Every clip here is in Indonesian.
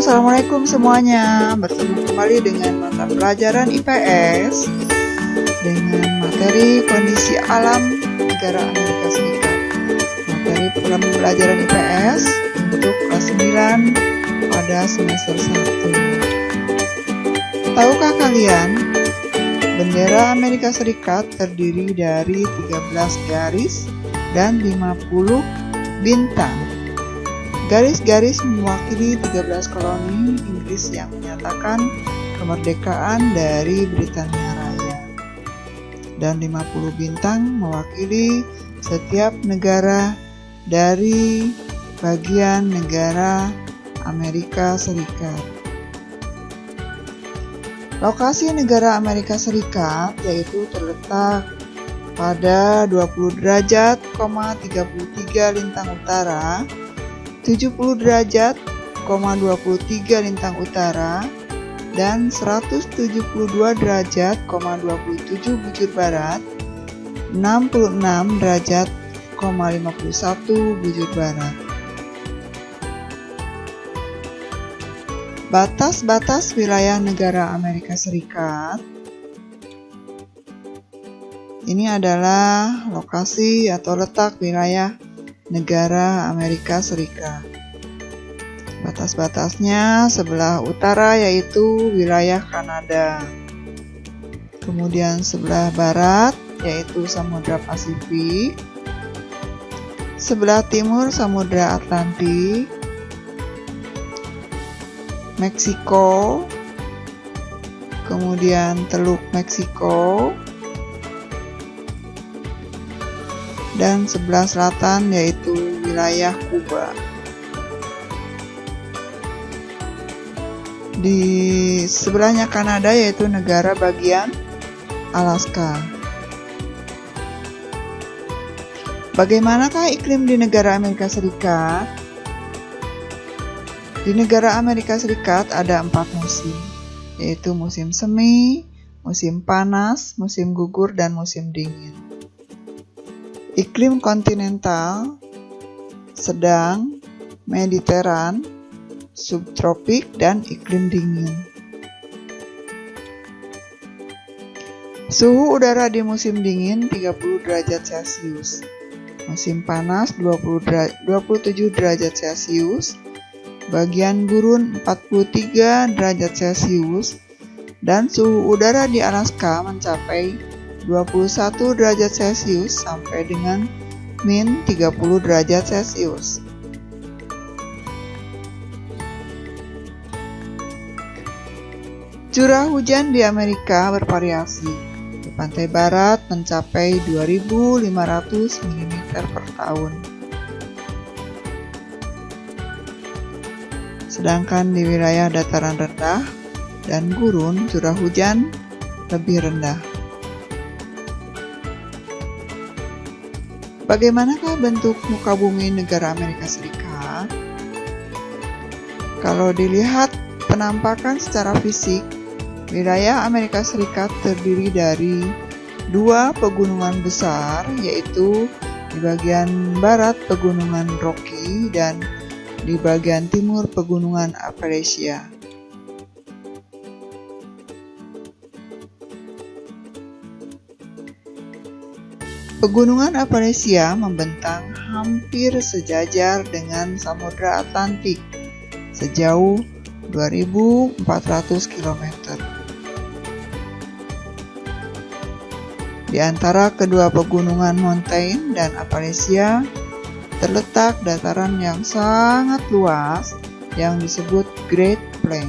Assalamualaikum semuanya. Bertemu kembali dengan mata pelajaran IPS dengan materi kondisi alam negara Amerika Serikat. Materi pelajaran IPS untuk kelas 9 pada semester 1. Tahukah kalian, bendera Amerika Serikat terdiri dari 13 garis dan 50 bintang. Garis-garis mewakili 13 koloni Inggris yang menyatakan kemerdekaan dari Britania Raya. Dan 50 bintang mewakili setiap negara dari bagian negara Amerika Serikat. Lokasi negara Amerika Serikat yaitu terletak pada 20 derajat, 33 lintang utara, 70 derajat, 23 lintang utara, dan 172 derajat, 27 bujur barat, 66 derajat, 51 bujur barat. Batas-batas wilayah negara Amerika Serikat ini adalah lokasi atau letak wilayah negara Amerika Serikat. Batas-batasnya sebelah utara yaitu wilayah Kanada. Kemudian sebelah barat yaitu Samudra Pasifik. Sebelah timur Samudra Atlantik. Meksiko. Kemudian Teluk Meksiko. Dan sebelah selatan yaitu wilayah Kuba. Di sebelahnya Kanada yaitu negara bagian Alaska. Bagaimanakah iklim di negara Amerika Serikat? Di negara Amerika Serikat ada 4 musim, yaitu musim semi, musim panas, musim gugur, dan musim dingin. Iklim kontinental, sedang, mediteran, subtropik, dan iklim dingin. Suhu udara di musim dingin 30 derajat Celcius, musim panas 27 derajat Celcius, bagian gurun 43 derajat Celcius, dan suhu udara di Alaska mencapai 21 derajat Celcius sampai dengan min 30 derajat Celcius. Curah hujan di Amerika bervariasi. Di pantai barat mencapai 2.500 mm per tahun. Sedangkan di wilayah dataran rendah dan gurun curah hujan lebih rendah. Bagaimanakah bentuk muka bumi negara Amerika Serikat? Kalau dilihat penampakan secara fisik, wilayah Amerika Serikat terdiri dari 2 pegunungan besar, yaitu di bagian barat pegunungan Rocky dan di bagian timur pegunungan Appalachia. Pegunungan Appalachia membentang hampir sejajar dengan Samudra Atlantik sejauh 2.400 km. Di antara kedua pegunungan Mountain dan Appalachia terletak dataran yang sangat luas yang disebut Great Plain.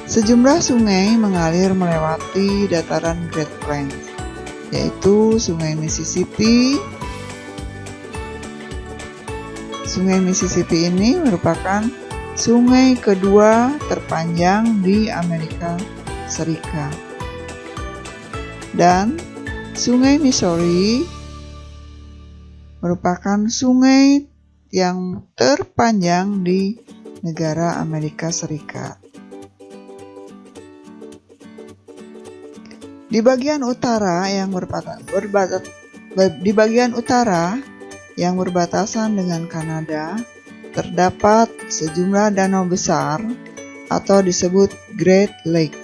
Sejumlah sungai mengalir melewati dataran Great Plains, yaitu Sungai Mississippi. Sungai Mississippi ini merupakan sungai kedua terpanjang di Amerika Serikat. Dan Sungai Missouri merupakan sungai yang terpanjang di negara Amerika Serikat. Di bagian utara yang berbatasan dengan Kanada, terdapat sejumlah danau besar atau disebut Great Lake.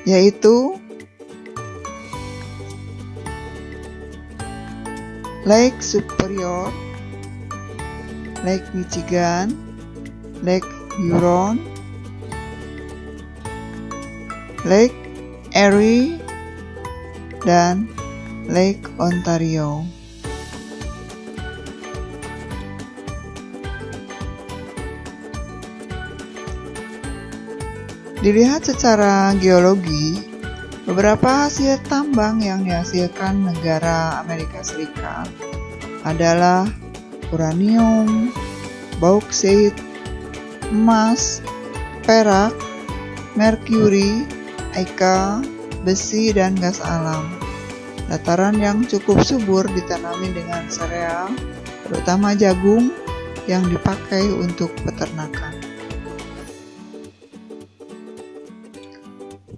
Yaitu Lake Superior, Lake Michigan, Lake Huron, Lake Erie, dan Lake Ontario. Dilihat secara geologi, beberapa hasil tambang yang dihasilkan negara Amerika Serikat adalah uranium, bauksit, emas, perak, merkuri, eka, besi, dan gas alam. Dataran yang cukup subur ditanami dengan sereal, terutama jagung yang dipakai untuk peternakan.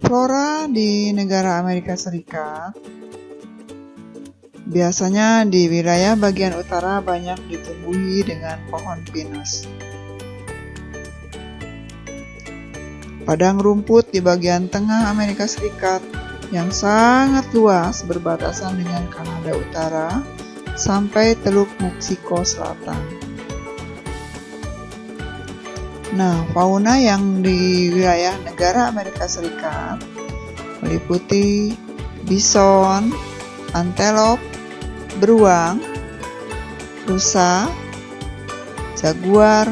Flora di negara Amerika Serikat biasanya di wilayah bagian utara banyak ditumbuhi dengan pohon pinus. Padang rumput di bagian tengah Amerika Serikat yang sangat luas berbatasan dengan Kanada Utara sampai Teluk Meksiko Selatan. Nah, fauna yang di wilayah negara Amerika Serikat meliputi bison, antelop, beruang, rusa, jaguar,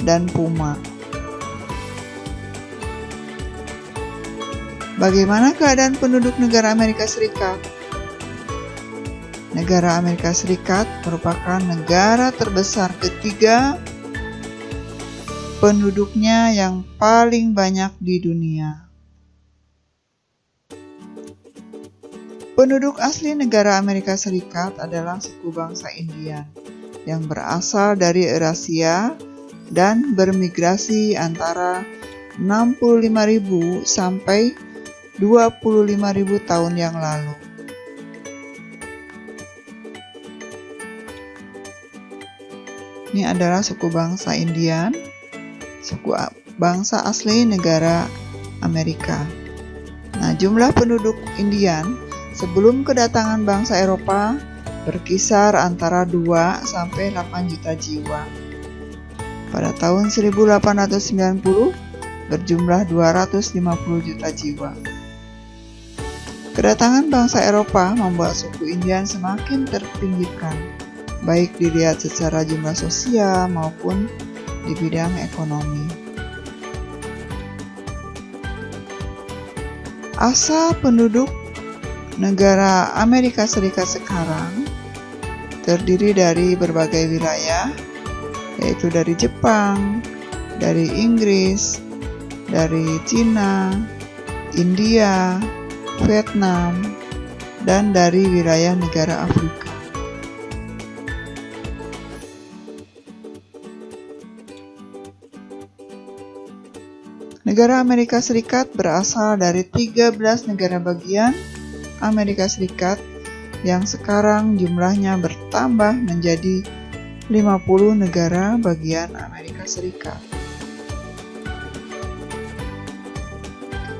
dan puma. Bagaimana keadaan penduduk negara Amerika Serikat? Negara Amerika Serikat merupakan negara terbesar ketiga penduduknya yang paling banyak di dunia. Penduduk asli negara Amerika Serikat adalah suku bangsa Indian yang berasal dari Eurasia dan bermigrasi antara 65.000 sampai 25.000 tahun yang lalu. Ini adalah suku bangsa Indian, suku bangsa asli negara Amerika. Nah, jumlah penduduk Indian sebelum kedatangan bangsa Eropa berkisar antara 2 sampai 8 juta jiwa. Pada tahun 1890 berjumlah 250 juta jiwa. Kedatangan bangsa Eropa membuat suku Indian semakin terpinggirkan, baik dilihat secara jumlah sosial maupun di bidang ekonomi. Asal penduduk negara Amerika Serikat sekarang terdiri dari berbagai wilayah, yaitu dari Jepang, dari Inggris, dari Cina, India, Vietnam, dan dari wilayah negara Afrika. Negara Amerika Serikat berasal dari 13 negara bagian Amerika Serikat yang sekarang jumlahnya bertambah menjadi 50 negara bagian Amerika Serikat.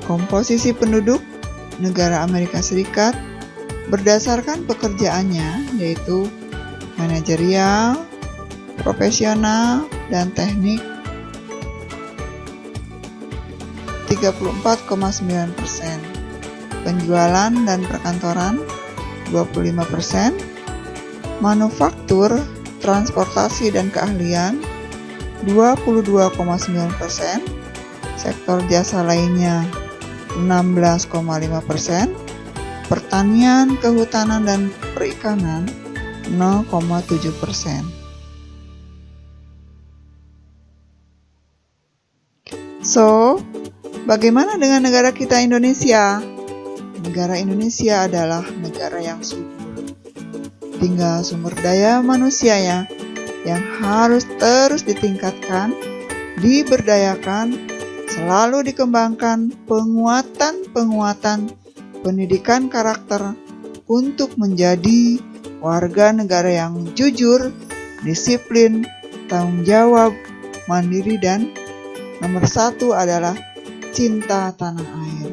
Komposisi penduduk negara Amerika Serikat berdasarkan pekerjaannya, yaitu manajerial, profesional, dan teknik 34,9%, penjualan dan perkantoran 25%, manufaktur, transportasi dan keahlian 22,9%, sektor jasa lainnya 16,5%, pertanian, kehutanan dan perikanan 0,7%. So, bagaimana dengan negara kita Indonesia? Negara Indonesia adalah negara yang subur. Tinggal sumber daya manusianya yang harus terus ditingkatkan, diberdayakan, selalu dikembangkan penguatan pendidikan karakter untuk menjadi warga negara yang jujur, disiplin, tanggung jawab, mandiri, dan nomor 1 adalah cinta tanah air.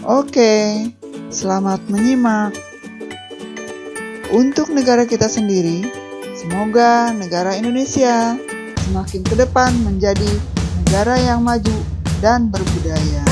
Oke, selamat menyimak. Untuk negara kita sendiri, semoga negara Indonesia semakin ke depan menjadi negara yang maju dan berbudaya.